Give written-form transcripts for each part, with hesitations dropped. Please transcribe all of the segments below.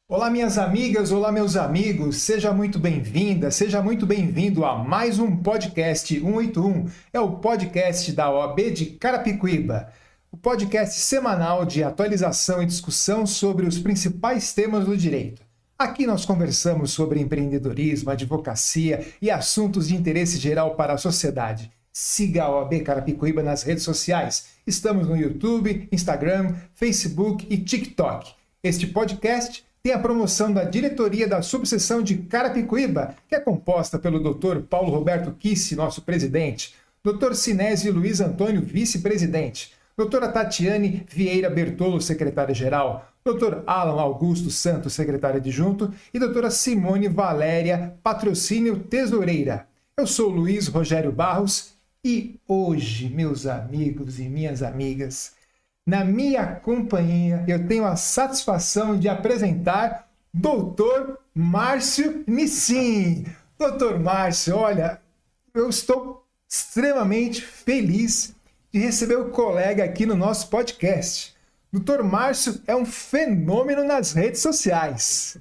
Olá, minhas amigas, olá, meus amigos, seja muito bem-vinda, seja muito bem-vindo a mais um podcast 181. É o podcast da OAB de Carapicuíba, o podcast semanal de atualização e discussão sobre os principais temas do direito. Aqui nós conversamos sobre empreendedorismo, advocacia e assuntos de interesse geral para a sociedade. Siga a OAB Carapicuíba nas redes sociais. Estamos no YouTube, Instagram, Facebook e TikTok. Este podcast tem a promoção da diretoria da subseção de Carapicuíba, que é composta pelo Dr. Paulo Roberto Kissi, nosso presidente, Dr. Sinésio Luiz Antônio, vice-presidente, Dra. Tatiane Vieira Bertolo, secretária-geral, Dr. Alan Augusto Santos, secretário adjunto, e Dra. Simone Valéria Patrocínio Tesoureira. Eu sou Luiz Rogério Barros e hoje, meus amigos e minhas amigas, na minha companhia, eu tenho a satisfação de apresentar Dr. Márcio Nissim. Dr. Márcio, olha, eu estou extremamente feliz de receber o colega aqui no nosso podcast. Dr. Márcio é um fenômeno nas redes sociais.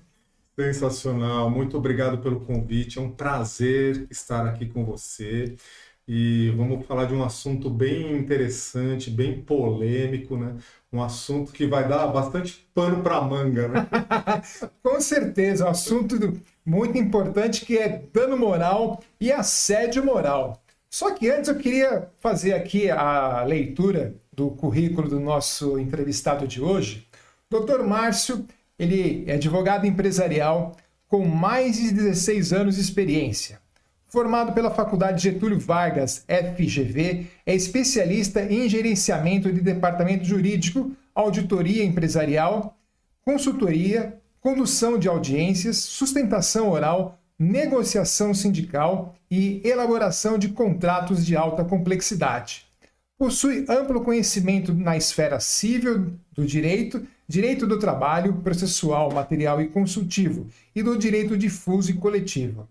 Sensacional, muito obrigado pelo convite, é um prazer estar aqui com você. E vamos falar de um assunto bem interessante, bem polêmico, né? Um assunto que vai dar bastante pano para manga, né? Com certeza, um assunto muito importante que é dano moral e assédio moral. Só que antes eu queria fazer aqui a leitura do currículo do nosso entrevistado de hoje. Dr. Márcio, ele é advogado empresarial com mais de 16 anos de experiência. Formado pela Faculdade Getúlio Vargas, FGV, é especialista em gerenciamento de departamento jurídico, auditoria empresarial, consultoria, condução de audiências, sustentação oral, negociação sindical e elaboração de contratos de alta complexidade. Possui amplo conhecimento na esfera civil do direito, direito do trabalho, processual, material e consultivo, e do direito difuso e coletivo.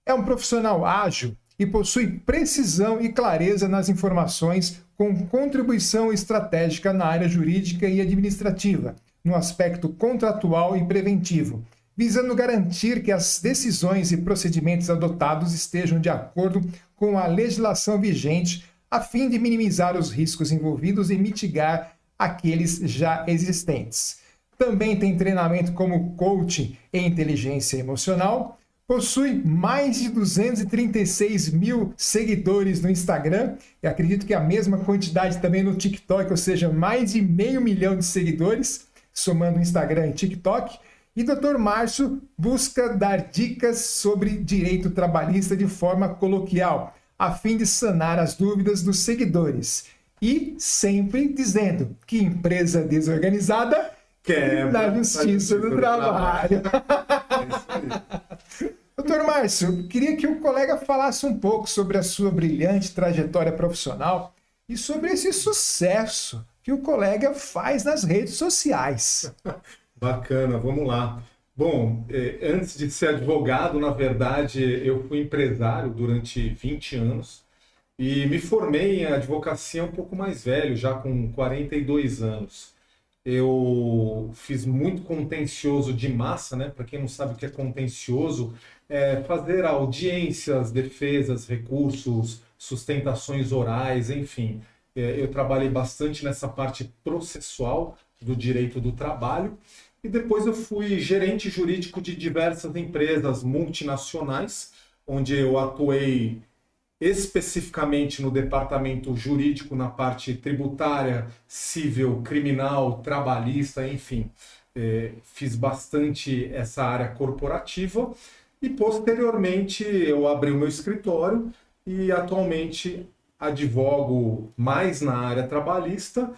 É um profissional ágil e possui precisão e clareza nas informações, com contribuição estratégica na área jurídica e administrativa, no aspecto contratual e preventivo, visando garantir que as decisões e procedimentos adotados estejam de acordo com a legislação vigente, a fim de minimizar os riscos envolvidos e mitigar aqueles já existentes. Também tem treinamento como coaching em inteligência emocional. Possui mais de 236 mil seguidores no Instagram. Eu acredito que a mesma quantidade também no TikTok, ou seja, mais de 500 mil de seguidores, somando Instagram e TikTok. E Dr. Márcio busca dar dicas sobre direito trabalhista de forma coloquial, a fim de sanar as dúvidas dos seguidores. E sempre dizendo que empresa desorganizada quebra na justiça do trabalho. É isso aí. Doutor Márcio, queria que o colega falasse um pouco sobre a sua brilhante trajetória profissional e sobre esse sucesso que o colega faz nas redes sociais. Bacana, vamos lá. Bom, antes de ser advogado, na verdade, eu fui empresário durante 20 anos e me formei em advocacia um pouco mais velho, já com 42 anos. Eu fiz muito contencioso de massa, né? Para quem não sabe o que é contencioso, é fazer audiências, defesas, recursos, sustentações orais, enfim. Eu trabalhei bastante nessa parte processual do direito do trabalho e depois eu fui gerente jurídico de diversas empresas multinacionais, onde eu atuei especificamente no departamento jurídico, na parte tributária, civil, criminal, trabalhista, enfim. Fiz bastante essa área corporativa e, posteriormente, eu abri o meu escritório e, atualmente, advogo mais na área trabalhista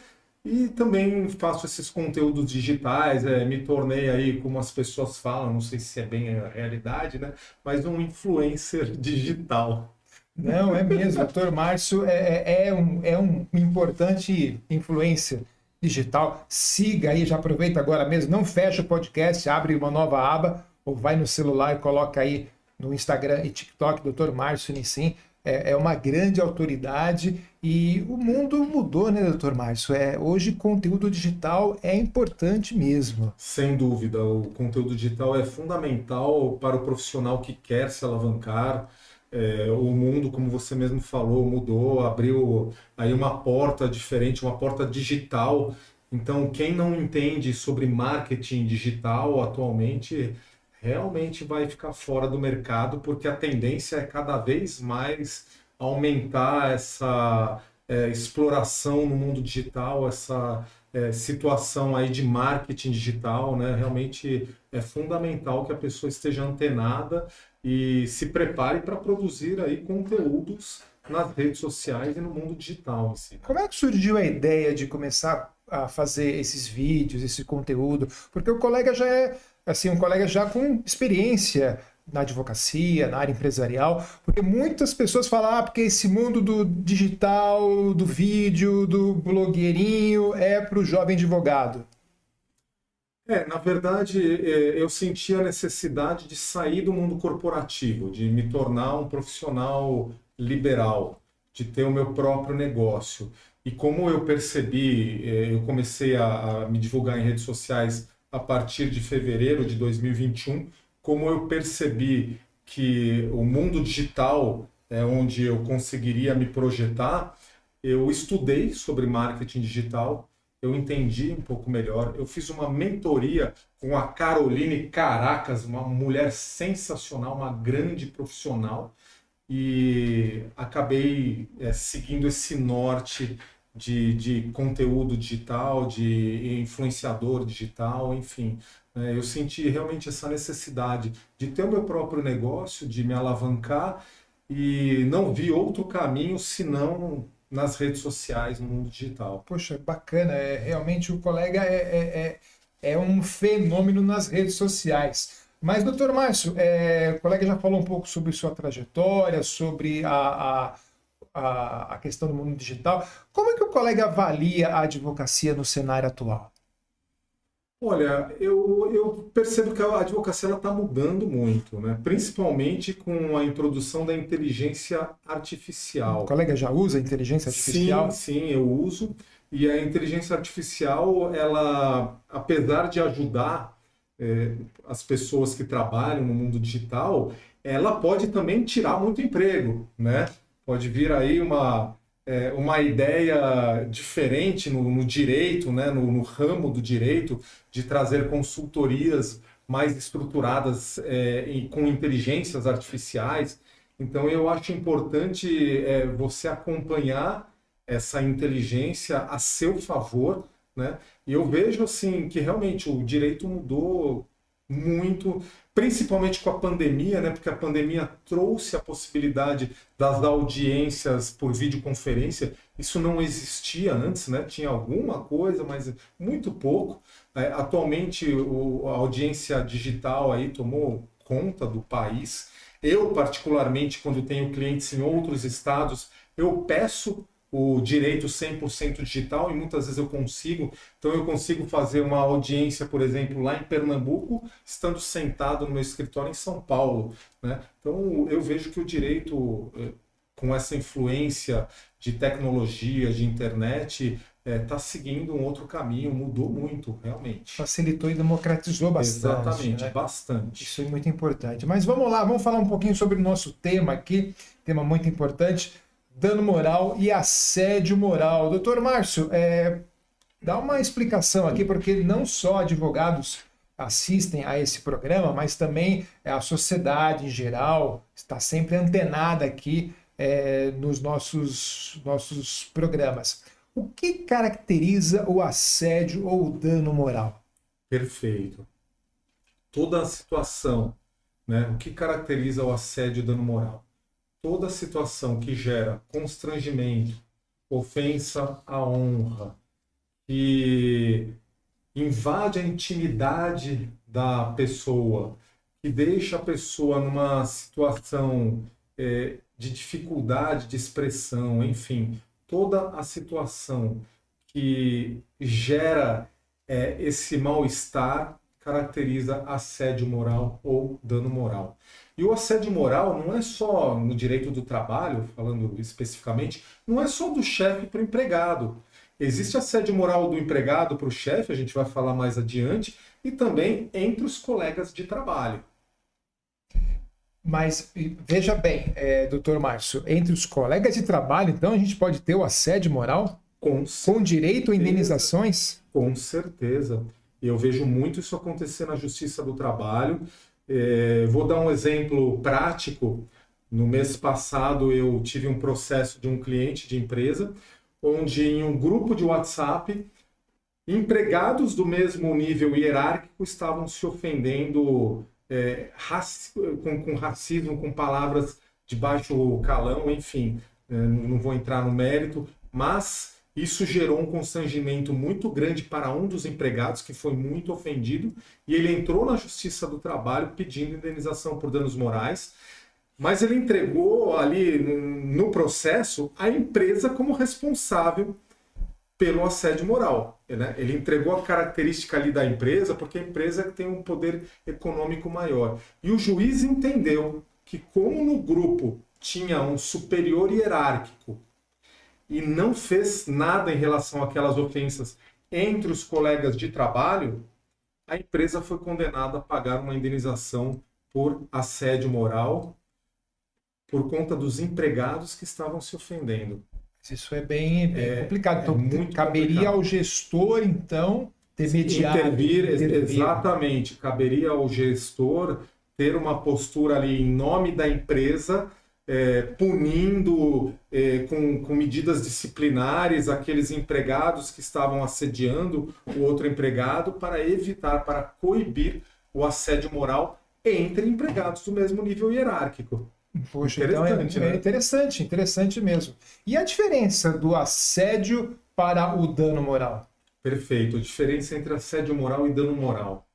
e também faço esses conteúdos digitais, me tornei aí, como as pessoas falam, não sei se é bem a realidade, né? Mas um influencer digital. Não, é mesmo. O Dr. Márcio é um importante influencer digital. Siga aí, já aproveita agora mesmo. Não fecha o podcast, abre uma nova aba ou vai no celular e coloca aí no Instagram e TikTok, Dr. Márcio Nissim. é uma grande autoridade e o mundo mudou, né, doutor Márcio? Hoje conteúdo digital é importante mesmo. Sem dúvida, o conteúdo digital é fundamental para o profissional que quer se alavancar. O mundo, como você mesmo falou, mudou, abriu aí uma porta diferente, uma porta digital. Então, quem não entende sobre marketing digital atualmente realmente vai ficar fora do mercado, porque a tendência é cada vez mais aumentar essa exploração no mundo digital, essa situação aí de marketing digital, né? Realmente é fundamental que a pessoa esteja antenada e se prepare para produzir aí conteúdos nas redes sociais e no mundo digital em si. Como é que surgiu a ideia de começar a fazer esses vídeos, esse conteúdo? Porque o colega já é assim, um colega já com experiência na advocacia, na área empresarial, porque muitas pessoas falam, porque esse mundo do digital, do vídeo, do blogueirinho é para o jovem advogado. Na verdade, eu senti a necessidade de sair do mundo corporativo, de me tornar um profissional liberal, de ter o meu próprio negócio. E como eu percebi, eu comecei a me divulgar em redes sociais a partir de fevereiro de 2021, como eu percebi que o mundo digital é onde eu conseguiria me projetar, eu estudei sobre marketing digital, eu entendi um pouco melhor. Eu fiz uma mentoria com a Caroline Caracas, uma mulher sensacional, uma grande profissional, e acabei seguindo esse norte de conteúdo digital, de influenciador digital, enfim. Eu senti realmente essa necessidade de ter o meu próprio negócio, de me alavancar, e não vi outro caminho senão nas redes sociais, no mundo digital. Poxa, bacana. Realmente o colega é um fenômeno nas redes sociais. Mas, doutor Márcio, o colega já falou um pouco sobre sua trajetória, sobre a questão do mundo digital. Como é que o colega avalia a advocacia no cenário atual? Olha, eu percebo que a advocacia está mudando muito, né? Principalmente com a introdução da inteligência O artificial. colega já usa inteligência artificial? Sim, eu uso. E a inteligência artificial, ela, apesar de ajudar as pessoas que trabalham no mundo digital, ela pode também tirar muito emprego, né? Pode vir aí uma ideia diferente no direito, né? No ramo do direito, de trazer consultorias mais estruturadas e com inteligências artificiais. Então, eu acho importante você acompanhar essa inteligência a seu favor, né? E eu vejo assim que realmente o direito mudou muito, principalmente com a pandemia, né? Porque a pandemia trouxe a possibilidade das audiências por videoconferência. Isso não existia antes, né? Tinha alguma coisa, mas muito pouco. Atualmente, a audiência digital aí tomou conta do país. Eu, particularmente, quando tenho clientes em outros estados, eu peço o direito 100% digital e muitas vezes eu consigo. Então eu consigo fazer uma audiência, por exemplo, lá em Pernambuco, estando sentado no meu escritório em São Paulo, né? Então eu vejo que o direito, com essa influência de tecnologia, de internet, está seguindo um outro caminho, mudou muito, realmente. Facilitou e democratizou bastante. Exatamente, né? bastante. Isso é muito importante. Mas vamos lá, vamos falar um pouquinho sobre o nosso tema aqui, tema muito importante, dano moral e assédio moral. Doutor Márcio, dá uma explicação aqui, porque não só advogados assistem a esse programa, mas também a sociedade em geral está sempre antenada aqui nos nossos programas. O que caracteriza o assédio ou o dano moral? Perfeito. Toda a situação, né? O que caracteriza o assédio e dano moral? Toda situação que gera constrangimento, ofensa à honra, que invade a intimidade da pessoa, que deixa a pessoa numa situação de dificuldade de expressão, enfim, toda a situação que gera esse mal-estar, caracteriza assédio moral ou dano moral. E o assédio moral não é só no direito do trabalho, falando especificamente, não é só do chefe para o empregado. Existe assédio moral do empregado para o chefe, a gente vai falar mais adiante, e também entre os colegas de trabalho. Mas veja bem, doutor Márcio, entre os colegas de trabalho, então, a gente pode ter o assédio moral com direito a indenizações? Com certeza. Eu vejo muito isso acontecer na Justiça do Trabalho. Vou dar um exemplo prático. No mês passado, eu tive um processo de um cliente de empresa, onde em um grupo de WhatsApp, empregados do mesmo nível hierárquico estavam se ofendendo com racismo, com palavras de baixo calão, enfim, não vou entrar no mérito, mas isso gerou um constrangimento muito grande para um dos empregados, que foi muito ofendido, e ele entrou na Justiça do Trabalho pedindo indenização por danos morais, mas ele entregou ali no processo a empresa como responsável pelo assédio moral. Né? Ele entregou a característica ali da empresa, porque a empresa tem um poder econômico maior. E o juiz entendeu que, como no grupo tinha um superior hierárquico e não fez nada em relação àquelas ofensas entre os colegas de trabalho, a empresa foi condenada a pagar uma indenização por assédio moral por conta dos empregados que estavam se ofendendo. Isso é bem complicado. Então, muito caberia complicado ao gestor, então, ter mediado. Intervir, exatamente. Caberia ao gestor ter uma postura ali em nome da empresa, punindo com medidas disciplinares aqueles empregados que estavam assediando o outro empregado para evitar, para coibir o assédio moral entre empregados do mesmo nível hierárquico. Poxa, então é interessante mesmo. E a diferença do assédio para o dano moral? Perfeito. A diferença entre assédio moral e dano moral.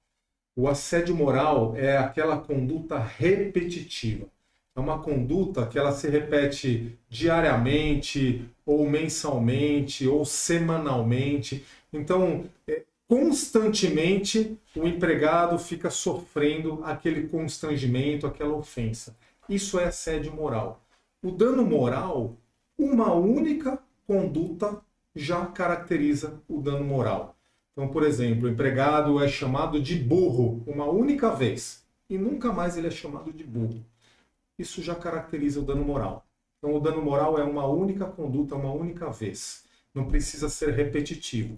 O assédio moral é aquela conduta repetitiva. É uma conduta que ela se repete diariamente, ou mensalmente, ou semanalmente. Então, constantemente, o empregado fica sofrendo aquele constrangimento, aquela ofensa. Isso é assédio moral. O dano moral, uma única conduta já caracteriza o dano moral. Então, por exemplo, o empregado é chamado de burro uma única vez e nunca mais ele é chamado de burro. Isso já caracteriza o dano moral. Então, o dano moral é uma única conduta, uma única vez. Não precisa ser repetitivo.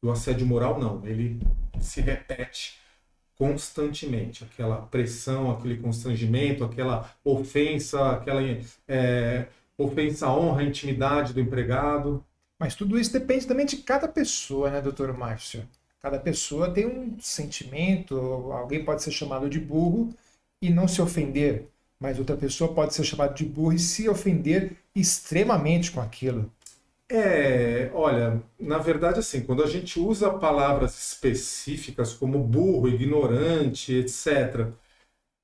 O assédio moral, não. Ele se repete constantemente, aquela pressão, aquele constrangimento, aquela ofensa, aquela ofensa à honra, à intimidade do empregado. Mas tudo isso depende também de cada pessoa, né, doutor Márcio? Cada pessoa tem um sentimento, alguém pode ser chamado de burro e não se ofender, mas outra pessoa pode ser chamada de burro e se ofender extremamente com aquilo. Olha, na verdade, assim, quando a gente usa palavras específicas como burro, ignorante, etc.,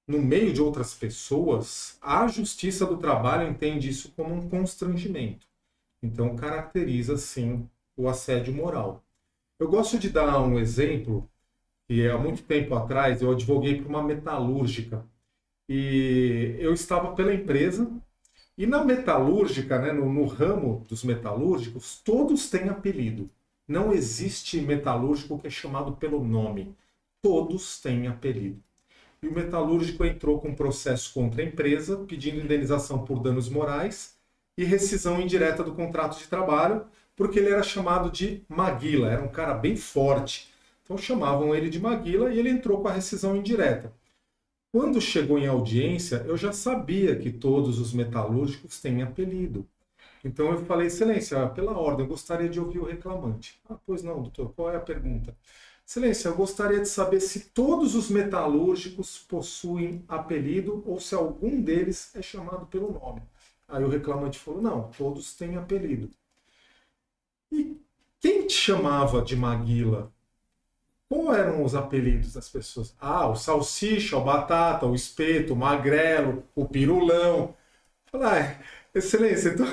no meio de outras pessoas, a Justiça do Trabalho entende isso como um constrangimento. Então, caracteriza, sim, o assédio moral. Eu gosto de dar um exemplo, que há muito tempo atrás eu advoguei para uma metalúrgica. E eu estava pela empresa. E na metalúrgica, né, no ramo dos metalúrgicos, todos têm apelido. Não existe metalúrgico que é chamado pelo nome. Todos têm apelido. E o metalúrgico entrou com um processo contra a empresa, pedindo indenização por danos morais e rescisão indireta do contrato de trabalho, porque ele era chamado de Maguila, era um cara bem forte. Então chamavam ele de Maguila e ele entrou com a rescisão indireta. Quando chegou em audiência, eu já sabia que todos os metalúrgicos têm apelido. Então eu falei, excelência, pela ordem, eu gostaria de ouvir o reclamante. Ah, pois não, doutor, qual é a pergunta? Excelência, eu gostaria de saber se todos os metalúrgicos possuem apelido ou se algum deles é chamado pelo nome. Aí o reclamante falou, não, todos têm apelido. E quem te chamava de Maguila? Qual eram os apelidos das pessoas? Ah, o salsicha, o batata, o espeto, o magrelo, o pirulão. Falei, excelência, então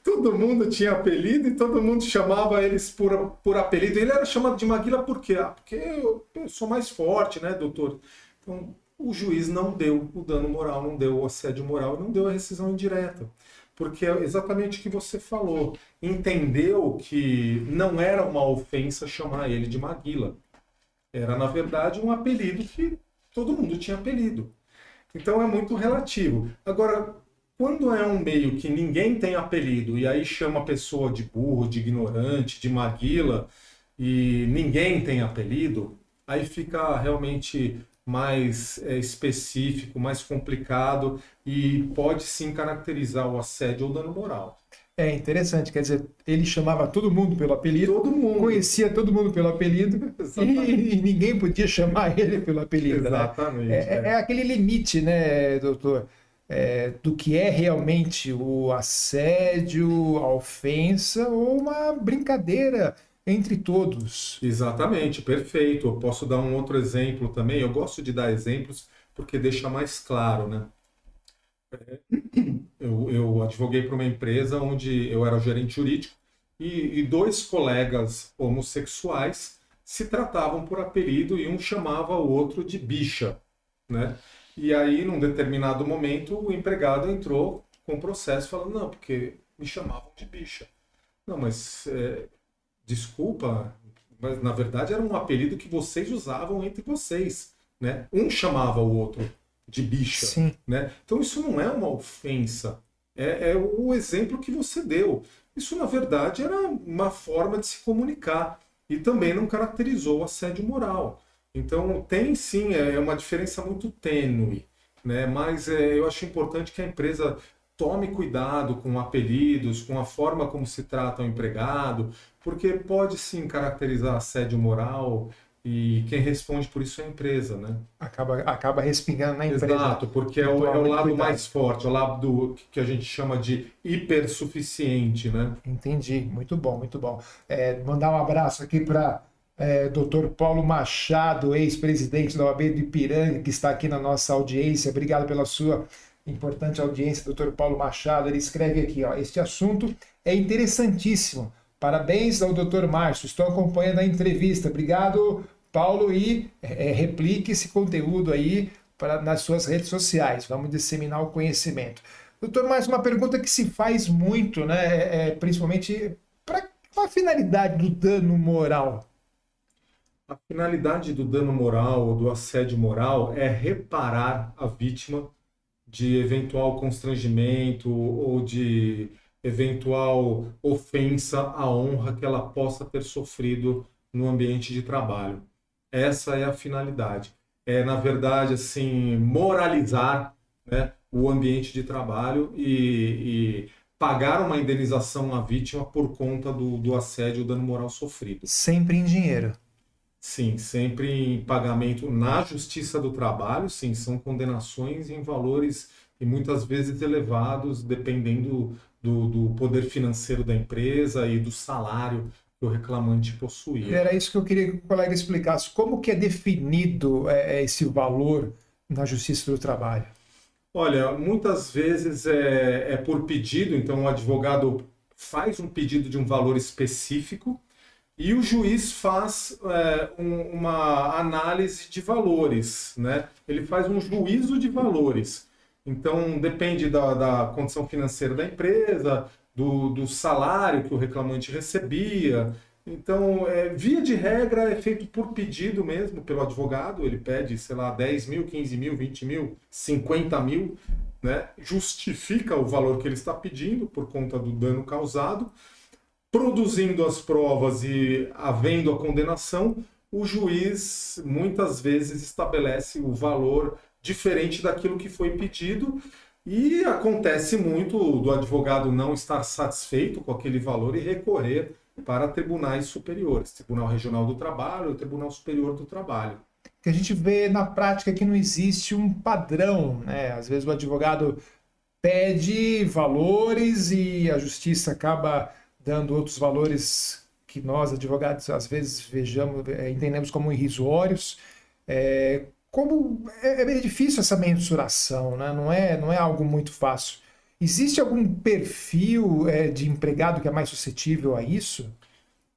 Todo mundo tinha apelido e todo mundo chamava eles por apelido. Ele era chamado de Maguila por quê? Ah, porque eu sou mais forte, né, doutor? Então, o juiz não deu o dano moral, não deu o assédio moral, não deu a rescisão indireta. Porque é exatamente o que você falou. Entendeu que não era uma ofensa chamar ele de Maguila. Era, na verdade, um apelido que todo mundo tinha apelido. Então é muito relativo. Agora, quando é um meio que ninguém tem apelido e aí chama a pessoa de burro, de ignorante, de maguila e ninguém tem apelido, aí fica realmente mais específico, mais complicado e pode sim caracterizar o assédio ou dano moral. É interessante, quer dizer, ele chamava todo mundo pelo apelido, Todo mundo. conhecia todo mundo pelo apelido e ninguém podia chamar ele pelo apelido, né? Exatamente. É aquele limite, né, doutor, do que é realmente o assédio, a ofensa ou uma brincadeira entre todos. Exatamente, perfeito. Eu posso dar um outro exemplo também. Eu gosto de dar exemplos porque deixa mais claro, né? Eu advoguei para uma empresa onde eu era o gerente jurídico e dois colegas homossexuais se tratavam por apelido e um chamava o outro de bicha, né? E aí, num determinado momento, o empregado entrou com o processo falando, não, porque me chamavam de bicha. Não, mas desculpa, mas na verdade era um apelido que vocês usavam entre vocês, né? Um chamava o outro de bicha, Sim. né? Então isso não é uma ofensa, é o exemplo que você deu. Isso na verdade era uma forma de se comunicar e também não caracterizou o assédio moral. Então tem sim, é uma diferença muito tênue, né? Mas eu acho importante que a empresa tome cuidado com apelidos, com a forma como se trata o empregado, porque pode sim caracterizar assédio moral e quem responde por isso é a empresa, né? Acaba respingando na empresa. Exato, porque é Tomar o muito lado cuidado. mais forte, é o lado que a gente chama de hipersuficiente, né? Entendi, muito bom, muito bom. Mandar um abraço aqui para Dr. Paulo Machado, ex-presidente da OAB do Ipiranga, que está aqui na nossa audiência. Obrigado pela sua importante audiência, Dr. Paulo Machado. Ele escreve aqui, ó, este assunto é interessantíssimo. Parabéns ao Dr. Márcio, estou acompanhando a entrevista. Obrigado, Paulo, e replique esse conteúdo aí nas suas redes sociais. Vamos disseminar o conhecimento. Doutor, mais uma pergunta que se faz muito, né? Principalmente para a finalidade do dano moral. A finalidade do dano moral ou do assédio moral é reparar a vítima de eventual constrangimento ou de eventual ofensa à honra que ela possa ter sofrido no ambiente de trabalho. Essa é a finalidade. É, na verdade, assim, moralizar, né, o ambiente de trabalho e pagar uma indenização à vítima por conta do assédio ou dano moral sofrido. Sempre em dinheiro. Sim, sempre em pagamento na Justiça do Trabalho, sim, são condenações em valores e muitas vezes elevados, dependendo do poder financeiro da empresa e do salário que o reclamante possuía. Era isso que eu queria que o colega explicasse. Como que é definido esse valor na Justiça do Trabalho? Olha, muitas vezes é por pedido, então o advogado faz um pedido de um valor específico e o juiz faz uma análise de valores, né? Ele faz um juízo de valores. Então, depende da condição financeira da empresa, do salário que o reclamante recebia. Então, via de regra, é feito por pedido mesmo, pelo advogado. Ele pede, sei lá, 10 mil, 15 mil, 20 mil, 50 mil, né? Justifica o valor que ele está pedindo por conta do dano causado. Produzindo as provas e havendo a condenação, o juiz muitas vezes estabelece o valor diferente daquilo que foi pedido e acontece muito do advogado não estar satisfeito com aquele valor e recorrer para tribunais superiores, Tribunal Regional do Trabalho ou Tribunal Superior do Trabalho. Que a gente vê na prática que não existe um padrão, né? Às vezes o advogado pede valores e a justiça acaba dando outros valores que nós, advogados, às vezes entendemos como irrisórios. É bem difícil essa mensuração, né? Não é algo muito fácil. Existe algum perfil de empregado que é mais suscetível a isso?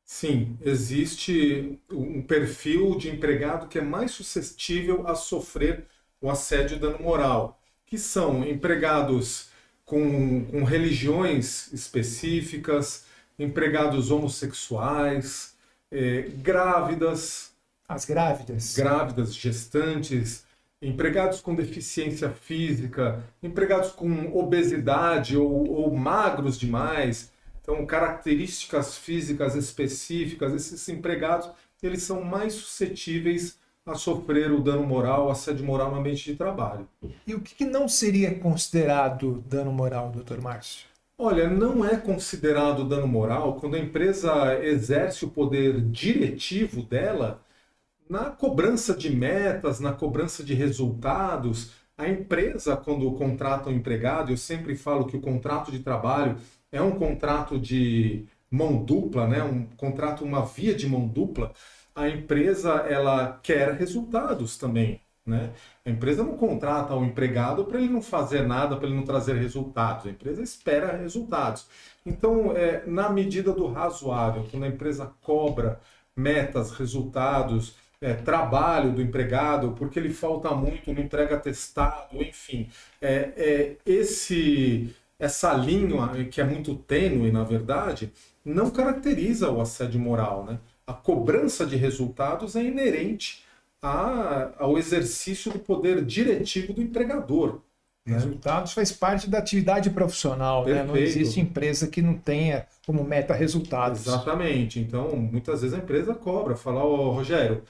Sim, existe um perfil de empregado que é mais suscetível a sofrer o assédio e dano moral, que são empregados com religiões específicas, empregados homossexuais, grávidas, As grávidas? grávidas, gestantes, empregados com deficiência física, empregados com obesidade ou magros demais. Então, características físicas específicas, esses empregados, eles são mais suscetíveis a sofrer o dano moral, o assédio moral no ambiente de trabalho. E o que não seria considerado dano moral, doutor Márcio? Olha, não é considerado dano moral quando a empresa exerce o poder diretivo dela na cobrança de metas, na cobrança de resultados. A empresa, quando contrata um empregado, eu sempre falo que o contrato de trabalho é um contrato de mão dupla, né? Um contrato, uma via de mão dupla. A empresa, ela quer resultados também, né? A empresa não contrata o empregado para ele não fazer nada, para ele não trazer resultados. A empresa espera resultados. Então, na medida do razoável, quando a empresa cobra metas, resultados, trabalho do empregado, porque ele falta muito, não entrega atestado, enfim. Essa linha, que é muito tênue, na verdade, não caracteriza o assédio moral, né? A cobrança de resultados é inerente ao exercício do poder diretivo do empregador. Né? Resultados faz parte da atividade profissional, né? Não existe empresa que não tenha como meta resultados. Exatamente. Então, muitas vezes a empresa cobra, fala, Rogério,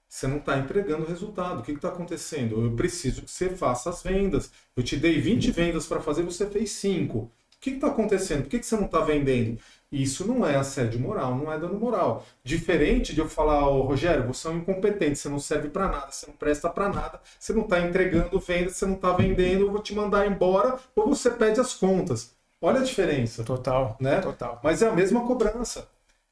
você não está entregando resultado. O que está acontecendo? Eu preciso que você faça as vendas. Eu te dei 20 vendas para fazer, você fez 5. O que está acontecendo? Por que você não está vendendo? Isso não é assédio moral, não é dano moral. Diferente de eu falar, Rogério, você é um incompetente, você não serve para nada, você não presta para nada, você não está entregando vendas, você não está vendendo, eu vou te mandar embora ou você pede as contas. Olha a diferença. Total, né? total. Mas é a mesma cobrança.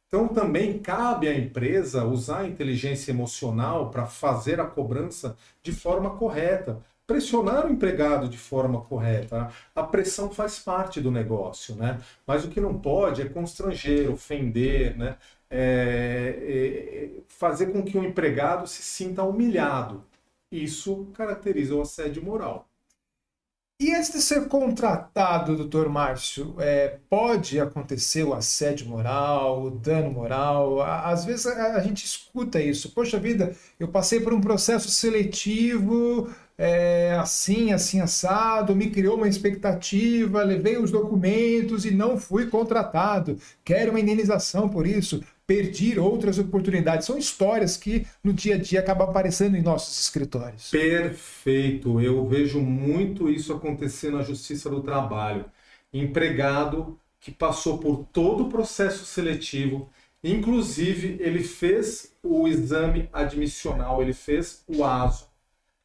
Então também cabe à empresa usar a inteligência emocional para fazer a cobrança de forma correta, pressionar o empregado de forma correta. A pressão faz parte do negócio, né? Mas o que não pode é constranger, ofender, né? Fazer com que o empregado se sinta humilhado. Isso caracteriza o assédio moral. E antes de ser contratado, doutor Márcio, pode acontecer o assédio moral, o dano moral? Às vezes a gente escuta isso. Poxa vida, eu passei por um processo seletivo, assim, assado, me criou uma expectativa, levei os documentos e não fui contratado. Quero uma indenização por isso. Perdi outras oportunidades. São histórias que no dia a dia acabam aparecendo em nossos escritórios. Perfeito. Eu vejo muito isso acontecer na Justiça do Trabalho. Empregado que passou por todo o processo seletivo, inclusive ele fez o exame admissional, ele fez o ASO,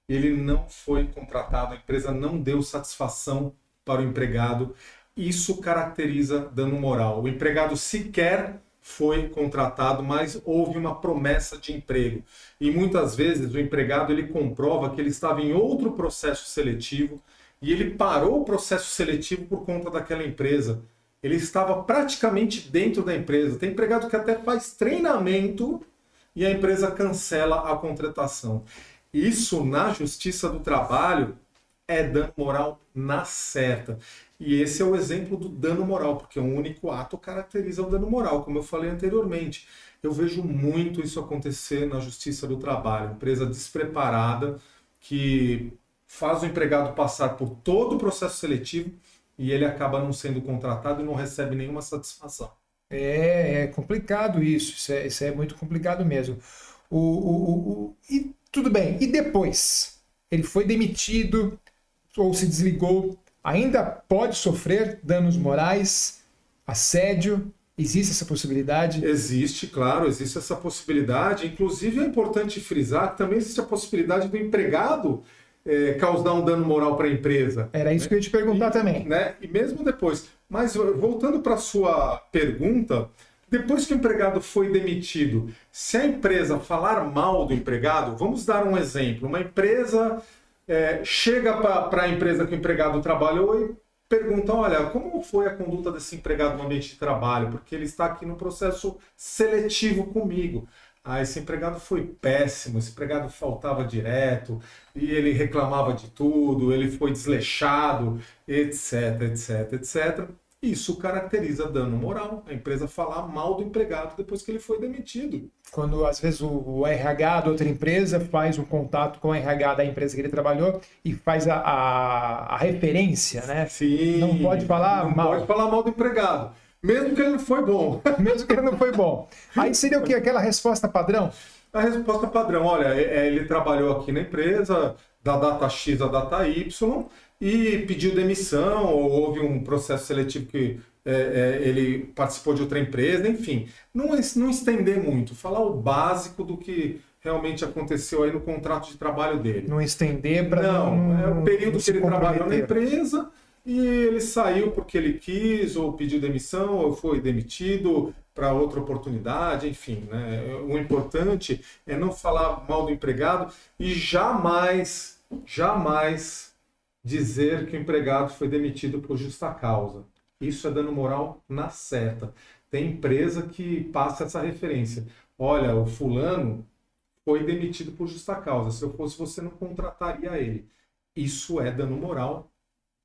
ele não foi contratado, a empresa não deu satisfação para o empregado. Isso caracteriza dano moral. O empregado sequer foi contratado, mas houve uma promessa de emprego. E muitas vezes o empregado ele comprova que ele estava em outro processo seletivo e ele parou o processo seletivo por conta daquela empresa. Ele estava praticamente dentro da empresa. Tem empregado que até faz treinamento e a empresa cancela a contratação. Isso na Justiça do Trabalho é dano moral na certa. E esse é o exemplo do dano moral, porque um único ato caracteriza o dano moral, como eu falei anteriormente. Eu vejo muito isso acontecer na Justiça do Trabalho. Empresa despreparada que faz o empregado passar por todo o processo seletivo e ele acaba não sendo contratado e não recebe nenhuma satisfação. É complicado isso. Isso é muito complicado mesmo. E tudo bem. E depois? Ele foi demitido ou se desligou, ainda pode sofrer danos morais, assédio? Existe essa possibilidade? Existe, claro, existe essa possibilidade. Inclusive é importante frisar que também existe a possibilidade do empregado causar um dano moral para a empresa. Era isso que eu ia te perguntar também. Né? E mesmo depois. Mas voltando para a sua pergunta, depois que o empregado foi demitido, se a empresa falar mal do empregado, vamos dar um exemplo. Uma empresa chega para a empresa que o empregado trabalhou pergunta, olha, como foi a conduta desse empregado no ambiente de trabalho? Porque ele está aqui no processo seletivo comigo. Ah, esse empregado foi péssimo, esse empregado faltava direto, e ele reclamava de tudo, ele foi desleixado, etc, etc, etc. Isso caracteriza dano moral, a empresa falar mal do empregado depois que ele foi demitido. Quando, às vezes, o RH da outra empresa faz um contato com o RH da empresa que ele trabalhou e faz a referência, né? Sim, não pode falar não mal. pode falar mal do empregado, mesmo que ele não foi bom. Mesmo que ele não foi bom. Aí seria o quê? Aquela resposta padrão? A resposta padrão, olha, ele trabalhou aqui na empresa, da data X à data Y, e pediu demissão, ou houve um processo seletivo que ele participou de outra empresa, enfim. Não estender muito, falar o básico do que realmente aconteceu aí no contrato de trabalho dele. Não estender para não é o período que ele trabalhou na empresa e ele saiu porque ele quis, ou pediu demissão, ou foi demitido para outra oportunidade, enfim. Né? O importante é não falar mal do empregado e jamais dizer que o empregado foi demitido por justa causa. Isso é dano moral na certa. Tem empresa que passa essa referência. Olha, o fulano foi demitido por justa causa. Se eu fosse você, não contrataria ele. Isso é dano moral.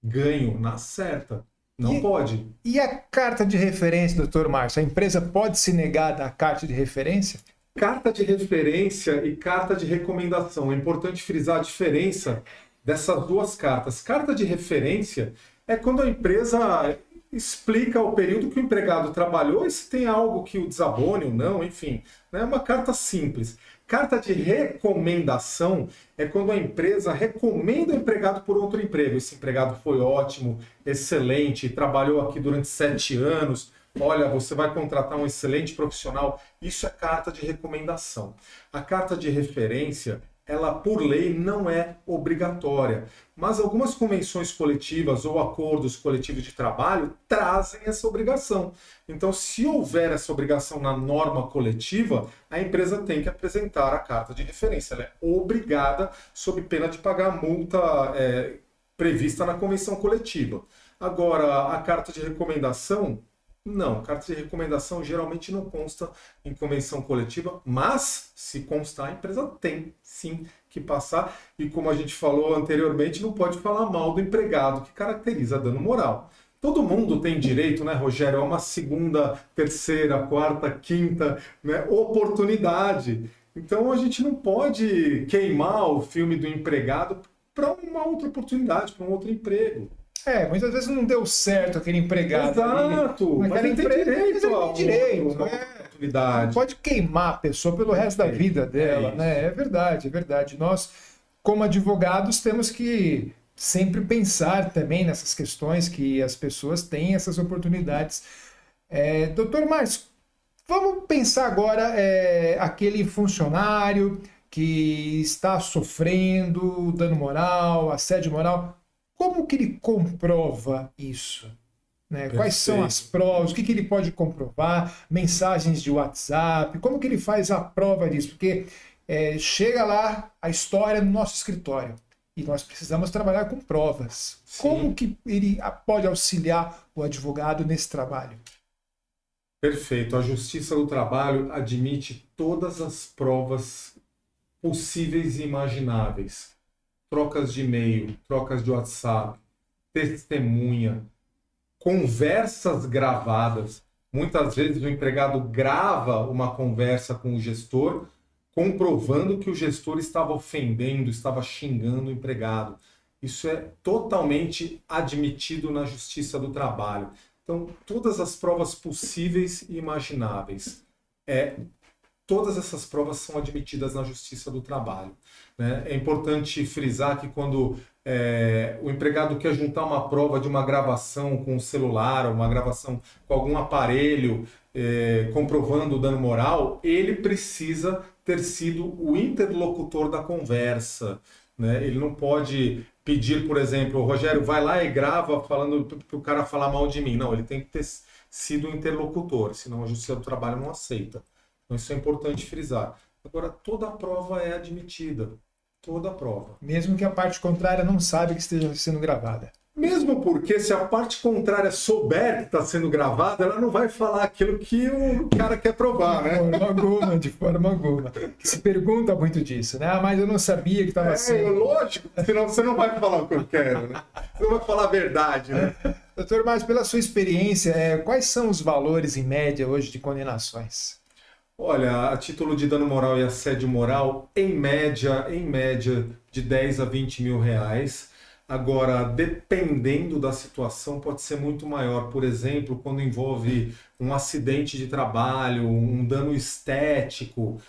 Ganho na certa. Não pode. E a carta de referência, doutor Márcio? A empresa pode se negar da carta de referência? Carta de referência e carta de recomendação. É importante frisar a diferença dessas duas cartas. Carta de referência é quando a empresa explica o período que o empregado trabalhou e se tem algo que o desabone ou não, enfim. É uma carta simples. Carta de recomendação é quando a empresa recomenda o empregado por outro emprego. Esse empregado foi ótimo, excelente, trabalhou aqui durante 7 anos. Olha, você vai contratar um excelente profissional. Isso é carta de recomendação. A carta de referência, ela por lei não é obrigatória, mas algumas convenções coletivas ou acordos coletivos de trabalho trazem essa obrigação. Então, se houver essa obrigação na norma coletiva, a empresa tem que apresentar a carta de referência. Ela é obrigada, sob pena de pagar a multa prevista na convenção coletiva. Agora, a carta de recomendação, não, carta de recomendação geralmente não consta em convenção coletiva, mas se constar, a empresa tem sim que passar. E como a gente falou anteriormente, não pode falar mal do empregado, que caracteriza dano moral. Todo mundo tem direito, né, Rogério, a uma segunda, terceira, quarta, quinta, né, oportunidade. Então a gente não pode queimar o filme do empregado para uma outra oportunidade, para um outro emprego. Muitas vezes não deu certo aquele empregado. Exato, mas ele tem direito. Oportunidade. Não pode queimar a pessoa pelo resto da vida dela, né? É verdade, é verdade. Nós, como advogados, temos que sempre pensar também nessas questões que as pessoas têm essas oportunidades. Doutor Márcio, vamos pensar agora aquele funcionário que está sofrendo dano moral, assédio moral. Como que ele comprova isso? Né? Quais são as provas? O que ele pode comprovar? Mensagens de WhatsApp? Como que ele faz a prova disso? Porque chega lá a história no nosso escritório e nós precisamos trabalhar com provas. Sim. Como que ele pode auxiliar o advogado nesse trabalho? Perfeito. A Justiça do Trabalho admite todas as provas possíveis e imagináveis. Trocas de e-mail, trocas de WhatsApp, testemunha, conversas gravadas. Muitas vezes o empregado grava uma conversa com o gestor, comprovando que o gestor estava ofendendo, estava xingando o empregado. Isso é totalmente admitido na Justiça do Trabalho. Então, todas as provas possíveis e imagináveis. Todas essas provas são admitidas na Justiça do Trabalho. Né? É importante frisar que quando o empregado quer juntar uma prova de uma gravação com o celular, ou uma gravação com algum aparelho comprovando o dano moral, ele precisa ter sido o interlocutor da conversa. Né? Ele não pode pedir, por exemplo, o Rogério vai lá e grava falando para o cara falar mal de mim. Não, ele tem que ter sido o interlocutor, senão a Justiça do Trabalho não aceita. Então isso é importante frisar. Agora, toda a prova é admitida. Toda a prova. Mesmo que a parte contrária não saiba que esteja sendo gravada. Mesmo porque se a parte contrária souber que está sendo gravada, ela não vai falar aquilo que o cara quer provar, né? De forma alguma. Se pergunta muito disso, né? Mas eu não sabia que estava sendo. Lógico, senão você não vai falar o que eu quero, né? Você não vai falar a verdade, né? Doutor Márcio, pela sua experiência, quais são os valores em média hoje de condenações? Olha, a título de dano moral e assédio moral, em média, de 10 a 20 mil reais. Agora, dependendo da situação, pode ser muito maior. Por exemplo, quando envolve um acidente de trabalho, um dano estético,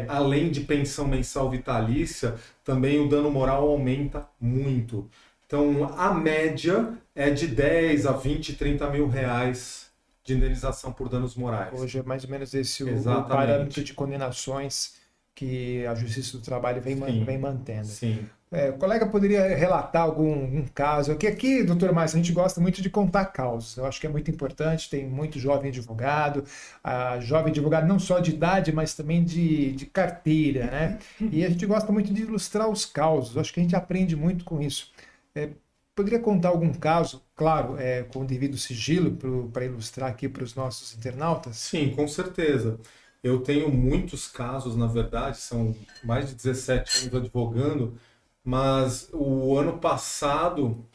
além de pensão mensal vitalícia, também o dano moral aumenta muito. Então, a média é de 10 a 20, 30 mil reais de indenização por danos morais. Hoje é mais ou menos esse o parâmetro de condenações que a Justiça do Trabalho vem mantendo. Sim. O colega poderia relatar algum caso? Aqui, doutor Márcio, a gente gosta muito de contar causos. Eu acho que é muito importante, tem muito jovem advogado, jovem advogado não só de idade, mas também de carteira, né? E a gente gosta muito de ilustrar os causos. Eu acho que a gente aprende muito com isso. Poderia contar algum caso, claro, com o devido sigilo, para ilustrar aqui para os nossos internautas? Sim, com certeza. Eu tenho muitos casos, na verdade, são mais de 17 anos advogando, mas o ano passado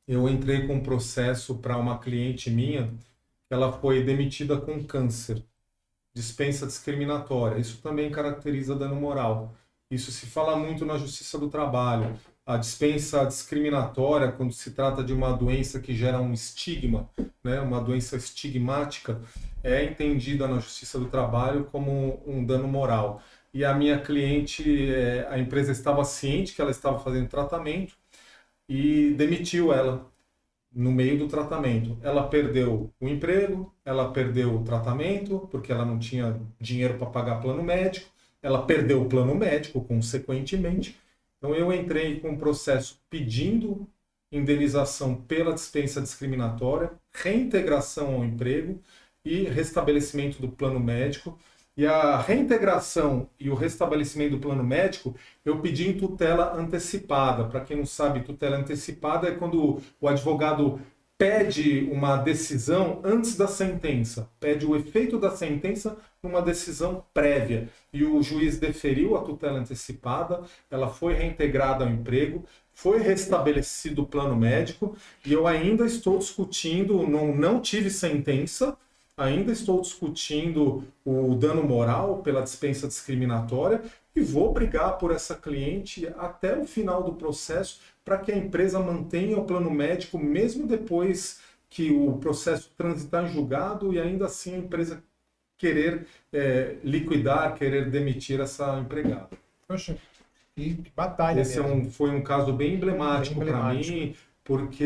eu entrei com um processo para uma cliente minha, ela foi demitida com câncer, dispensa discriminatória. Isso também caracteriza dano moral. Isso se fala muito na Justiça do Trabalho. A dispensa discriminatória, quando se trata de uma doença que gera um estigma, né, uma doença estigmática, é entendida na Justiça do Trabalho como um dano moral. E a minha cliente, a empresa estava ciente que ela estava fazendo tratamento e demitiu ela no meio do tratamento. Ela perdeu o emprego, ela perdeu o tratamento, porque ela não tinha dinheiro para pagar plano médico, ela perdeu o plano médico, consequentemente. Então eu entrei com um processo pedindo indenização pela dispensa discriminatória, reintegração ao emprego e restabelecimento do plano médico. E a reintegração e o restabelecimento do plano médico, eu pedi em tutela antecipada. Para quem não sabe, tutela antecipada é quando o advogado pede uma decisão antes da sentença, pede o efeito da sentença numa decisão prévia. E o juiz deferiu a tutela antecipada, ela foi reintegrada ao emprego, foi restabelecido o plano médico, e eu ainda estou discutindo, não tive sentença, ainda estou discutindo o dano moral pela dispensa discriminatória e vou brigar por essa cliente até o final do processo para que a empresa mantenha o plano médico mesmo depois que o processo transitar em julgado e ainda assim a empresa querer liquidar, querer demitir essa empregada. Poxa, que batalha. Esse foi um caso bem emblemático para mim, porque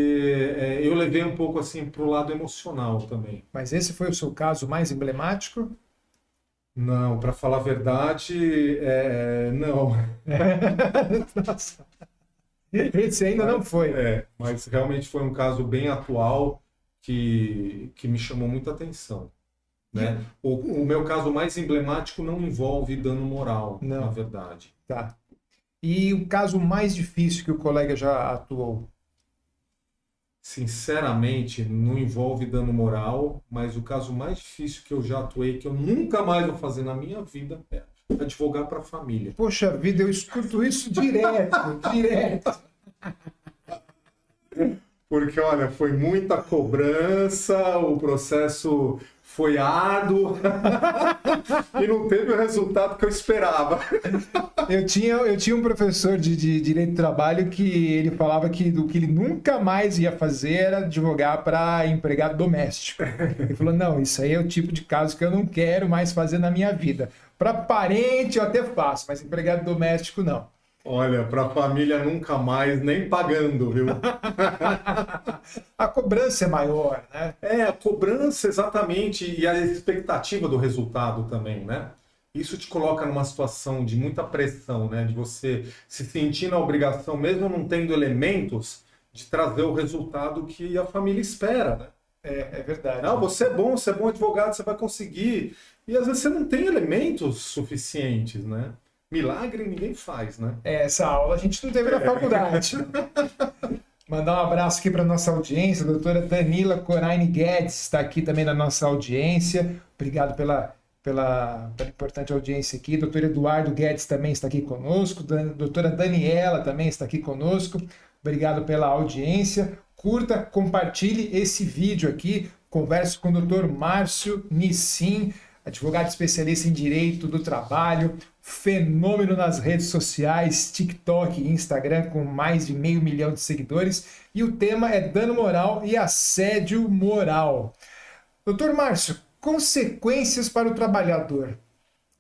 eu levei um pouco assim para o lado emocional também. Mas esse foi o seu caso mais emblemático? Não, para falar a verdade, não. Nossa. Esse ainda não foi. Mas realmente foi um caso bem atual que me chamou muita atenção. Né? O meu caso mais emblemático não envolve dano moral, na verdade. Tá. E o caso mais difícil que o colega já atuou? Sinceramente, não envolve dano moral, mas o caso mais difícil que eu já atuei, que eu nunca mais vou fazer na minha vida, é advogar para a família. Poxa vida, eu escuto isso direto. Porque, olha, foi muita cobrança, o processo foi árduo e não teve o resultado que eu esperava. Eu tinha um professor de Direito do Trabalho que ele falava que do que ele nunca mais ia fazer era advogar para empregado doméstico. Ele falou, não, isso aí é o tipo de caso que eu não quero mais fazer na minha vida. Para parente eu até faço, mas empregado doméstico não. Olha, para a família nunca mais, nem pagando, viu? A cobrança é maior, né? A cobrança, exatamente, e a expectativa do resultado também, né? Isso te coloca numa situação de muita pressão, né? De você se sentir na obrigação, mesmo não tendo elementos, de trazer o resultado que a família espera, né? É verdade. Não, você é bom advogado, você vai conseguir. E às vezes você não tem elementos suficientes, né? Milagre ninguém faz, né? Essa aula a gente não teve na faculdade. Mandar um abraço aqui para nossa audiência. A doutora Danila Coraine Guedes está aqui também na nossa audiência. Obrigado pela importante audiência aqui. Doutor Eduardo Guedes também está aqui conosco. Doutora Daniela também está aqui conosco. Obrigado pela audiência. Curta, compartilhe esse vídeo aqui. Converso com o doutor Márcio Nissim, advogado especialista em direito do trabalho, fenômeno nas redes sociais, TikTok e Instagram, com mais de 500 mil de seguidores. E o tema é dano moral e assédio moral. Doutor Márcio, consequências para o trabalhador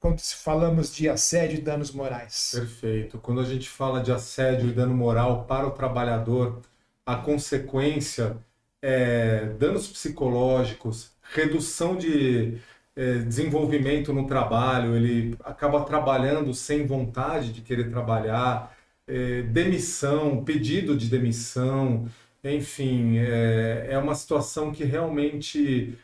quando falamos de assédio e danos morais? Perfeito. Quando a gente fala de assédio e dano moral para o trabalhador, a consequência é danos psicológicos, redução de desenvolvimento no trabalho, ele acaba trabalhando sem vontade de querer trabalhar, demissão, pedido de demissão, enfim, é uma situação que realmente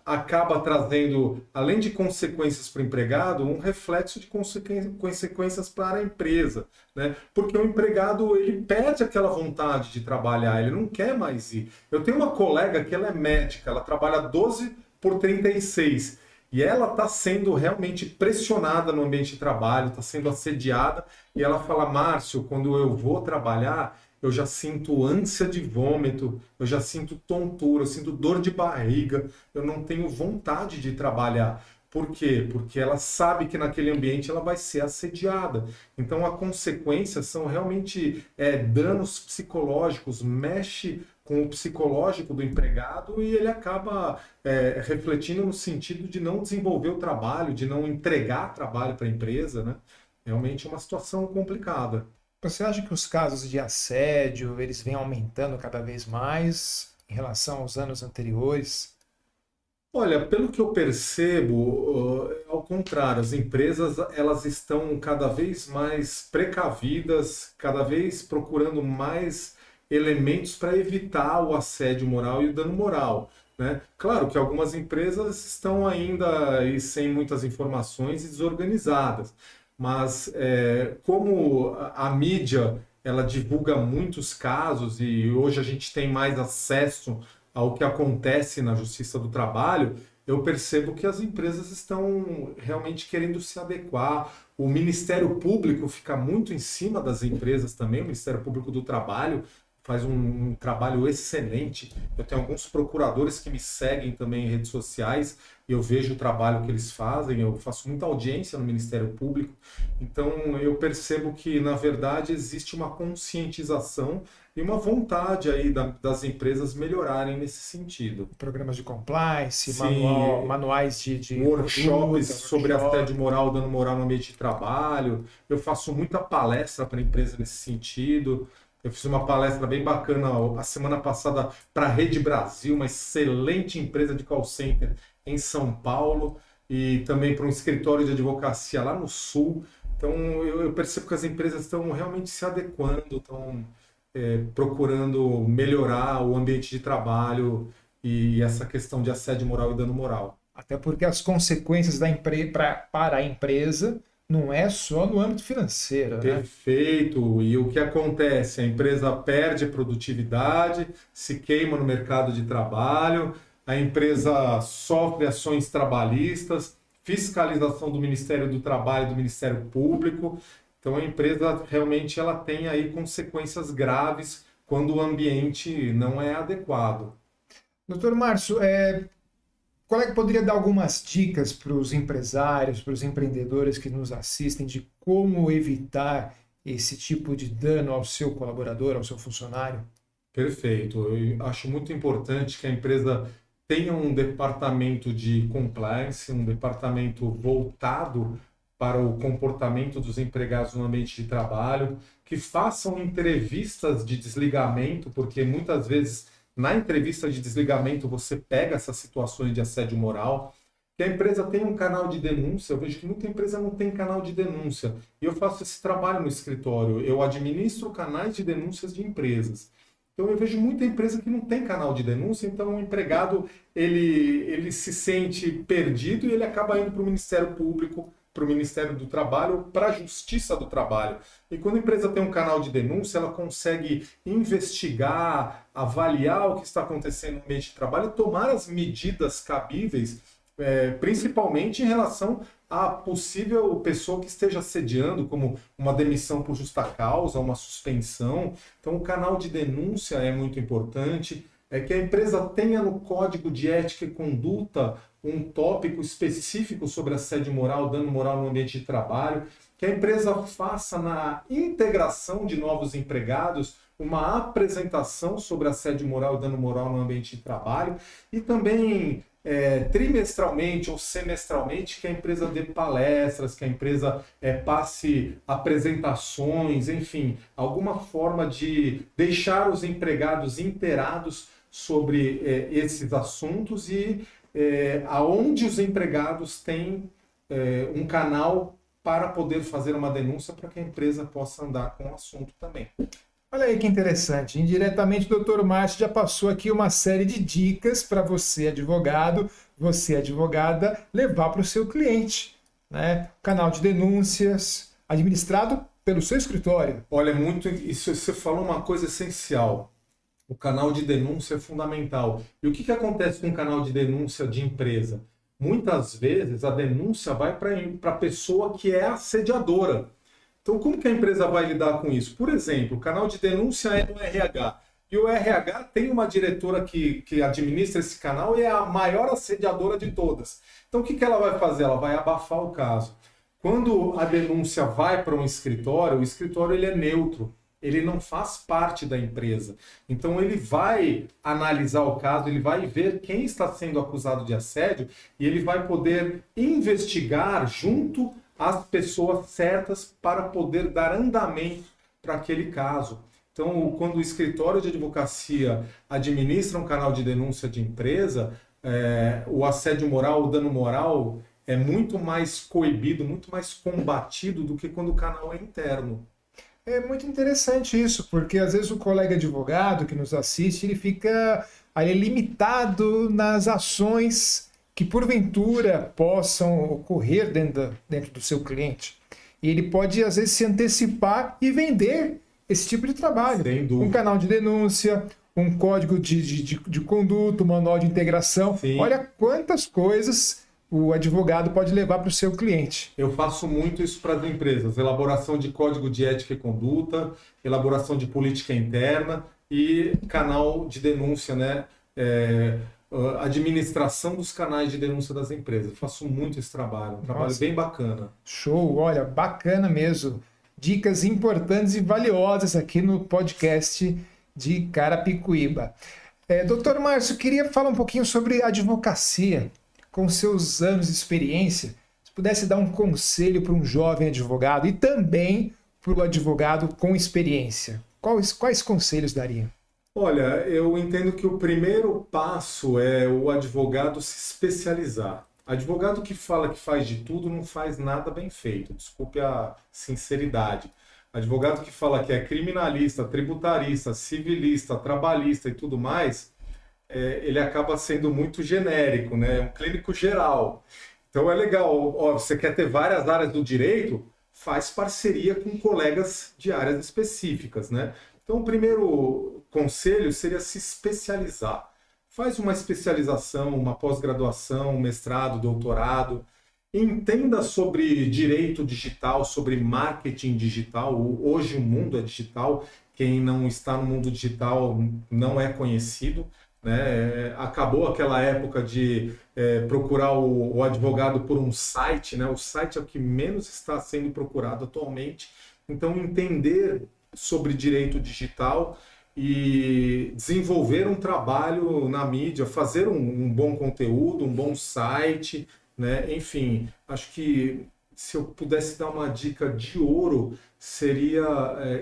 acaba trazendo, além de consequências para o empregado, um reflexo de consequências para a empresa, né? Porque o empregado, ele perde aquela vontade de trabalhar, ele não quer mais ir. Eu tenho uma colega que ela é médica, ela trabalha 12 por 36 e ela está sendo realmente pressionada no ambiente de trabalho, está sendo assediada, e ela fala: Márcio, quando eu vou trabalhar, eu já sinto ânsia de vômito, eu já sinto tontura, eu sinto dor de barriga, eu não tenho vontade de trabalhar. Por quê? Porque ela sabe que naquele ambiente ela vai ser assediada. Então, as consequências são realmente danos psicológicos, mexe com o psicológico do empregado e ele acaba refletindo no sentido de não desenvolver o trabalho, de não entregar trabalho para a empresa, né? Realmente é uma situação complicada. Você acha que os casos de assédio, eles vêm aumentando cada vez mais em relação aos anos anteriores? Olha, pelo que eu percebo, ao contrário, as empresas elas estão cada vez mais precavidas, cada vez procurando mais elementos para evitar o assédio moral e o dano moral, né? Claro que algumas empresas estão ainda aí sem muitas informações e desorganizadas, mas como a mídia ela divulga muitos casos e hoje a gente tem mais acesso ao que acontece na Justiça do Trabalho, eu percebo que as empresas estão realmente querendo se adequar. O Ministério Público fica muito em cima das empresas também, o Ministério Público do Trabalho faz um trabalho excelente. Eu tenho alguns procuradores que me seguem também em redes sociais e eu vejo o trabalho que eles fazem, eu faço muita audiência no Ministério Público, então eu percebo que, na verdade, existe uma conscientização e uma vontade aí das empresas melhorarem nesse sentido. Programas de compliance, Sim, manuais de workshops sobre workshop. assédio moral, dano moral no ambiente de trabalho. Eu faço muita palestra para a empresa nesse sentido. Eu fiz uma palestra bem bacana a semana passada para a Rede Brasil, uma excelente empresa de call center em São Paulo, e também para um escritório de advocacia lá no Sul. Então, eu percebo que as empresas estão realmente se adequando, estão procurando melhorar o ambiente de trabalho e essa questão de assédio moral e dano moral. Até porque as consequências para a empresa não é só no âmbito financeiro, né? Perfeito. E o que acontece? A empresa perde a produtividade, se queima no mercado de trabalho, a empresa sofre ações trabalhistas, fiscalização do Ministério do Trabalho e do Ministério Público. Então a empresa realmente ela tem aí consequências graves quando o ambiente não é adequado. Doutor Márcio, qual é que poderia dar algumas dicas para os empresários, para os empreendedores que nos assistem de como evitar esse tipo de dano ao seu colaborador, ao seu funcionário? Perfeito. Eu acho muito importante que a empresa tenha um departamento de compliance, um departamento voltado para o comportamento dos empregados no ambiente de trabalho, que façam entrevistas de desligamento, porque muitas vezes na entrevista de desligamento você pega essas situações de assédio moral, que a empresa tenha um canal de denúncia. Eu vejo que muita empresa não tem canal de denúncia, e eu faço esse trabalho no escritório, eu administro canais de denúncias de empresas. Então eu vejo muita empresa que não tem canal de denúncia, então o empregado ele se sente perdido e ele acaba indo para o Ministério Público para o Ministério do Trabalho, para a Justiça do Trabalho. E quando a empresa tem um canal de denúncia, ela consegue investigar, avaliar o que está acontecendo no ambiente de trabalho, tomar as medidas cabíveis, principalmente em relação à possível pessoa que esteja assediando, como uma demissão por justa causa, uma suspensão. Então, o canal de denúncia é muito importante. Que a empresa tenha no Código de Ética e Conduta um tópico específico sobre assédio moral, dano moral no ambiente de trabalho, que a empresa faça na integração de novos empregados uma apresentação sobre assédio moral e dano moral no ambiente de trabalho, e também trimestralmente ou semestralmente que a empresa dê palestras, que a empresa passe apresentações, enfim, alguma forma de deixar os empregados inteirados sobre esses assuntos e aonde os empregados têm um canal para poder fazer uma denúncia para que a empresa possa andar com o assunto também. Olha aí que interessante. Indiretamente, o Dr. Márcio já passou aqui uma série de dicas para você, advogado, você, advogada, levar para o seu cliente, né? Canal de denúncias, administrado pelo seu escritório. Olha, isso você falou uma coisa essencial. O canal de denúncia é fundamental. E o que acontece com o canal de denúncia de empresa? Muitas vezes a denúncia vai para a pessoa que é assediadora. Então, como que a empresa vai lidar com isso? Por exemplo, o canal de denúncia é no RH. E o RH tem uma diretora que administra esse canal e é a maior assediadora de todas. Então, o que ela vai fazer? Ela vai abafar o caso. Quando a denúncia vai para um escritório, o escritório ele é neutro. Ele não faz parte da empresa. Então, ele vai analisar o caso, ele vai ver quem está sendo acusado de assédio e ele vai poder investigar junto às pessoas certas para poder dar andamento para aquele caso. Então, quando o escritório de advocacia administra um canal de denúncia de empresa, o assédio moral, o dano moral é muito mais coibido, muito mais combatido do que quando o canal é interno. É muito interessante isso, porque às vezes o colega advogado que nos assiste, ele fica ali limitado nas ações que porventura possam ocorrer dentro do seu cliente. E ele pode, às vezes, se antecipar e vender esse tipo de trabalho. Sem dúvida. Um canal de denúncia, um código de conduta, um manual de integração. Sim. Olha quantas coisas o advogado pode levar para o seu cliente. Eu faço muito isso para as empresas. Elaboração de código de ética e conduta, elaboração de política interna e canal de denúncia, né? Administração dos canais de denúncia das empresas. Eu faço muito esse trabalho, um trabalho bem bacana. Show, olha, bacana mesmo. Dicas importantes e valiosas aqui no podcast de Carapicuíba. Doutor Márcio, queria falar um pouquinho sobre advocacia. Com seus anos de experiência, se pudesse dar um conselho para um jovem advogado e também para o advogado com experiência, quais conselhos daria? Olha, eu entendo que o primeiro passo é o advogado se especializar. Advogado que fala que faz de tudo não faz nada bem feito, desculpe a sinceridade. Advogado que fala que é criminalista, tributarista, civilista, trabalhista e tudo mais, ele acaba sendo muito genérico, né? É um clínico geral. Então é legal, você quer ter várias áreas do direito, faz parceria com colegas de áreas específicas, né? Então o primeiro conselho seria se especializar. Faz uma especialização, uma pós-graduação, um mestrado, doutorado. Entenda sobre direito digital, sobre marketing digital. Hoje o mundo é digital. Quem não está no mundo digital não é conhecido. Né? Acabou aquela época de procurar o advogado por um site, né? O site é o que menos está sendo procurado atualmente. Então, entender sobre direito digital e desenvolver um trabalho na mídia, fazer um bom conteúdo, um bom site, né? Enfim, acho que se eu pudesse dar uma dica de ouro, seria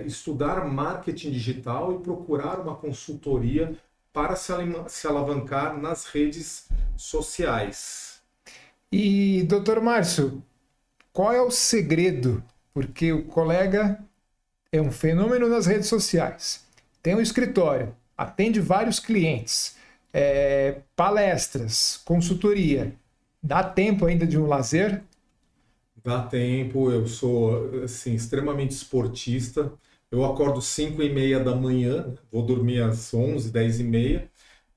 estudar marketing digital e procurar uma consultoria para se alavancar nas redes sociais. E, doutor Márcio, qual é o segredo? Porque o colega é um fenômeno nas redes sociais, tem um escritório, atende vários clientes, palestras, consultoria. Dá tempo ainda de um lazer? Dá tempo, eu sou assim, extremamente esportista. Eu acordo 5h30 da manhã, vou dormir às 11, 10h30.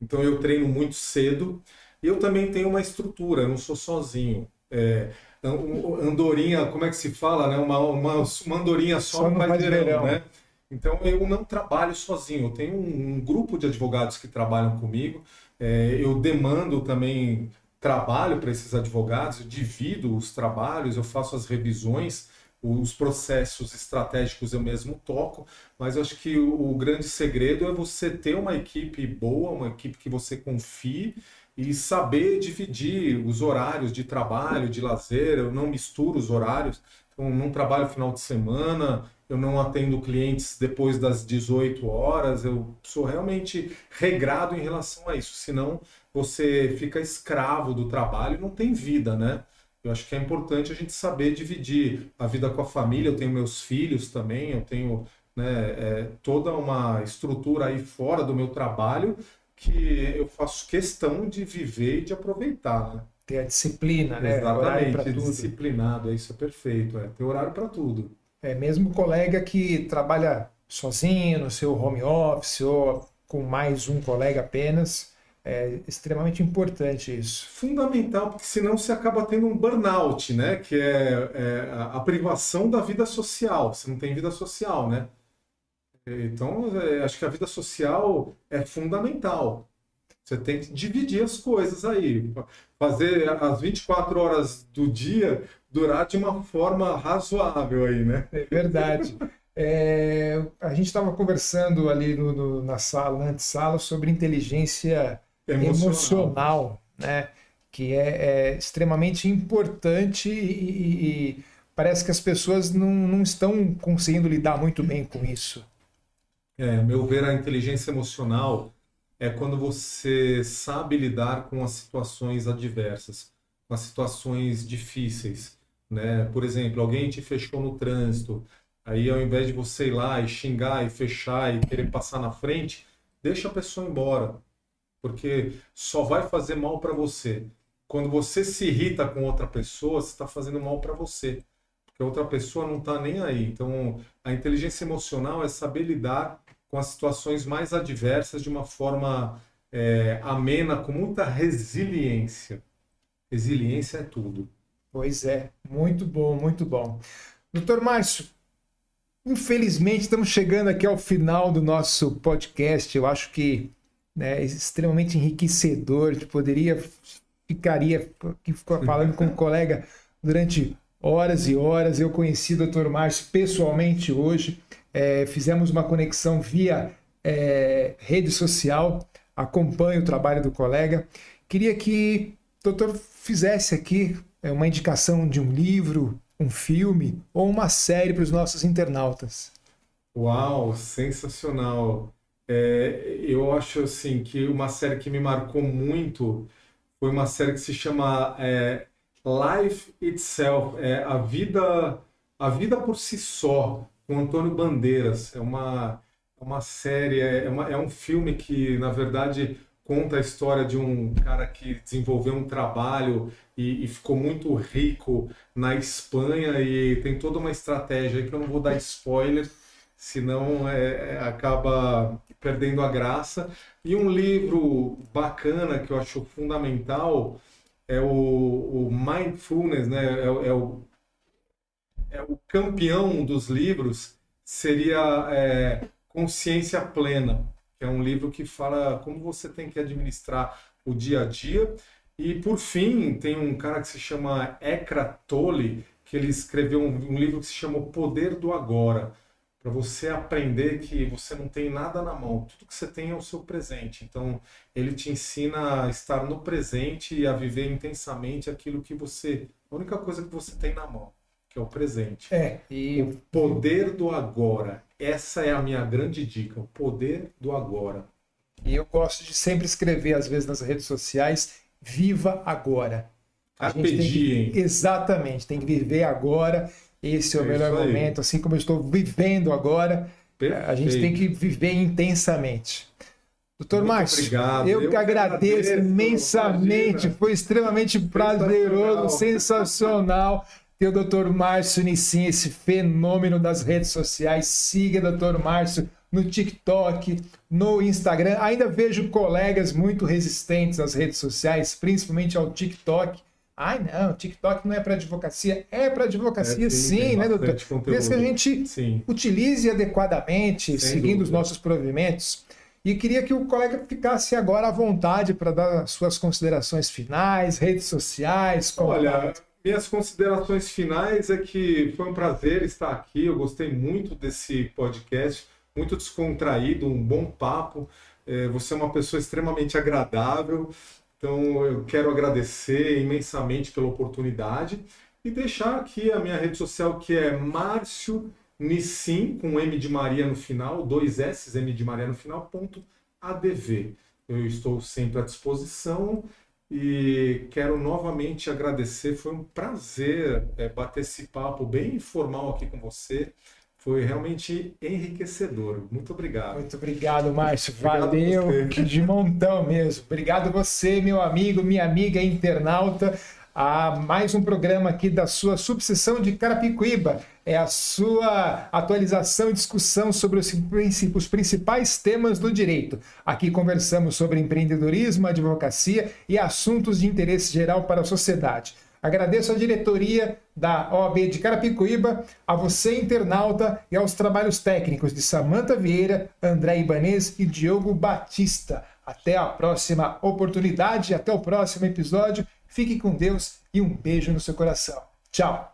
Então eu treino muito cedo. E eu também tenho uma estrutura, eu não sou sozinho. Andorinha, como é que se fala, né? Uma andorinha só não faz verão, né? Então eu não trabalho sozinho, eu tenho um grupo de advogados que trabalham comigo. Eu demando também trabalho para esses advogados, eu divido os trabalhos, eu faço as revisões, os processos estratégicos eu mesmo toco, mas eu acho que o grande segredo é você ter uma equipe boa, uma equipe que você confie e saber dividir os horários de trabalho, de lazer. Eu não misturo os horários, então não trabalho final de semana, eu não atendo clientes depois das 18 horas, eu sou realmente regrado em relação a isso, senão você fica escravo do trabalho e não tem vida, né? Eu acho que é importante a gente saber dividir a vida com a família. Eu tenho meus filhos também, eu tenho, né, toda uma estrutura aí fora do meu trabalho que eu faço questão de viver e de aproveitar, né? Ter a disciplina, né? Horário para Exatamente, tudo. disciplinado, isso é perfeito, ter horário para tudo. Mesmo colega que trabalha sozinho no seu home office ou com mais um colega apenas, é extremamente importante isso. Fundamental, porque senão você acaba tendo um burnout, né? Que é a privação da vida social. Você não tem vida social, né? Então, acho que a vida social é fundamental. Você tem que dividir as coisas aí, fazer as 24 horas do dia durar de uma forma razoável aí, né? É verdade. A gente estava conversando ali na sala, na antessala, sobre inteligência emocional, né? Que é extremamente importante e parece que as pessoas não estão conseguindo lidar muito bem com isso. A meu ver, a inteligência emocional é quando você sabe lidar com as situações adversas, com as situações difíceis, né? Por exemplo, alguém te fechou no trânsito, aí ao invés de você ir lá e xingar e fechar e querer passar na frente, deixa a pessoa embora, porque só vai fazer mal para você. Quando você se irrita com outra pessoa, você está fazendo mal para você, porque a outra pessoa não está nem aí. Então, a inteligência emocional é saber lidar com as situações mais adversas de uma forma amena, com muita resiliência. Resiliência é tudo. Pois é, muito bom, muito bom. Doutor Márcio, infelizmente estamos chegando aqui ao final do nosso podcast. Eu acho que é extremamente enriquecedor. Ficaria falando com um colega durante horas e horas. Eu conheci o Dr. Márcio pessoalmente hoje. Fizemos uma conexão via rede social. Acompanho o trabalho do colega. Queria que o doutor fizesse aqui uma indicação de um livro, um filme ou uma série para os nossos internautas. Uau, sensacional! Eu acho assim que uma série que me marcou muito foi uma série que se chama Life Itself, a vida por si só, com Antônio Bandeiras. É uma série, é um filme que, na verdade, conta a história de um cara que desenvolveu um trabalho e ficou muito rico na Espanha, e tem toda uma estratégia aí que eu não vou dar spoiler, senão acaba perdendo a graça. E um livro bacana que eu acho fundamental é o Mindfulness, né? O campeão dos livros seria Consciência Plena, que é um livro que fala como você tem que administrar o dia a dia. E, por fim, tem um cara que se chama Eckhart Tolle, que ele escreveu um livro que se chama O Poder do Agora, para você aprender que você não tem nada na mão, tudo que você tem é o seu presente. Então, ele te ensina a estar no presente e a viver intensamente aquilo que a única coisa que você tem na mão, que é o presente. O poder do agora. Essa é a minha grande dica, o poder do agora. E eu gosto de sempre escrever, às vezes, nas redes sociais, viva agora. Exatamente, tem que viver agora. Esse é o melhor momento, assim como eu estou vivendo agora. Perfeito. A gente tem que viver intensamente. Doutor Márcio, obrigado. Eu que agradeço imensamente, imagina. Foi extremamente prazeroso, sensacional. ter o Dr. Márcio Nissim, esse fenômeno das redes sociais. Siga o Dr. Márcio no TikTok, no Instagram. Ainda vejo colegas muito resistentes às redes sociais, principalmente ao TikTok. Ai, não, o TikTok não é para advocacia. É para advocacia, sim, né, doutor? Desde que a gente utilize adequadamente, seguindo os nossos provimentos. E queria que o colega ficasse agora à vontade para dar suas considerações finais, redes sociais. Olha, minhas considerações finais é que foi um prazer estar aqui. Eu gostei muito desse podcast, muito descontraído, um bom papo. Você é uma pessoa extremamente agradável. Então, eu quero agradecer imensamente pela oportunidade e deixar aqui a minha rede social, que é Márcio Nissim, com M de Maria no final, 2 S, M de Maria no final, .adv. Eu estou sempre à disposição e quero novamente agradecer. Foi um prazer bater esse papo bem informal aqui com você. Foi realmente enriquecedor. Muito obrigado. Muito obrigado, Márcio. Valeu, de montão mesmo. Obrigado você, meu amigo, minha amiga internauta, a mais um programa aqui da sua subseção de Carapicuíba. É a sua atualização e discussão sobre os principais temas do direito. Aqui conversamos sobre empreendedorismo, advocacia e assuntos de interesse geral para a sociedade. Agradeço à diretoria da OAB de Carapicuíba, a você, internauta, e aos trabalhos técnicos de Samanta Vieira, André Ibanez e Diogo Batista. Até a próxima oportunidade, até o próximo episódio. Fique com Deus e um beijo no seu coração. Tchau!